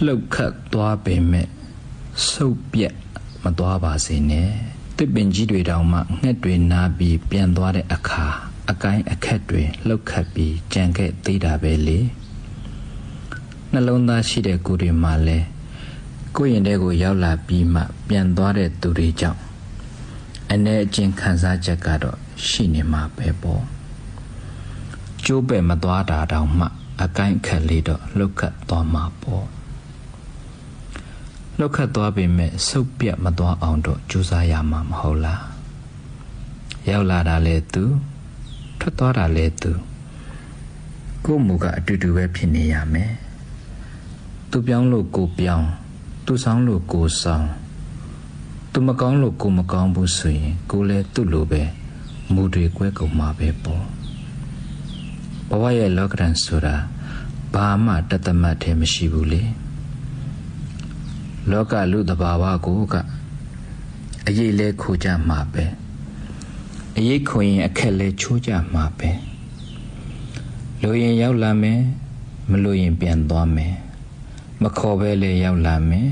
လှုပ်ခတ်သွားပေမဲ့ဆုပ်ပြက်မသွားပါစေနဲ့တစ်ပင်ကြီးတွေတောင်မှငှက်တွေနားပြီးပြန်သွားတဲ့အခါအကိုင်းအခက်တွေလှုပ်ခတ်ပြီးကြံခဲ့သေးတာပဲလေနှလုံးသားရှိတဲ့ကိုယ်တွေမှလည်းကိုယ့်ရင်ထဲကိုရောက်လာပြီးမှပြန်သွားတဲ့သူတွေကြောင့်အနေအချင်းခံစားချက်ကတော့ရှိနေမှာပဲပေါ့ကျိုးပဲ့မသွားတာတောင်မှအကိုင်းအခက်လေးတော့လှုပ်ခတ်သွားမှာပေါ့လှုပ်ခတ်သွားပေမဲ့ဆုပ်ပြတ်မသွားအောင်တော့ကြိုးစားရမှာမဟုတ်လားရောက်လာတာလေသူထွက်သွားတာလေသူကိုယ်မူကအတူတူပဲဖြစ်နေရမယ်သူပြောင်းလို့ကိုပြောင်းသူဆောင်လို့ကိုဆောင်သူမကောင်းလို့ကိုမကောင်းဘူးဆိုရင်ကိုလည်းသူ့လိုပဲမူတွေကွဲကုန်မှာပဲပေါ့ဘဝရဲ့လောကဓာတ်ဆိုတာဘာမှတသမတ်တည်းမရှိဘူးလေလောကလူတဘာဝကိုကအရေးလဲခိုကြမှာပဲအရေးခွင်ရင်အခက်လဲချိုးကြမှာပဲလိုရင်ရောက်လာမယ်မလိုရင်ပြန်သွားမယ်မခေါ်ပဲလေရောက်လာမယ်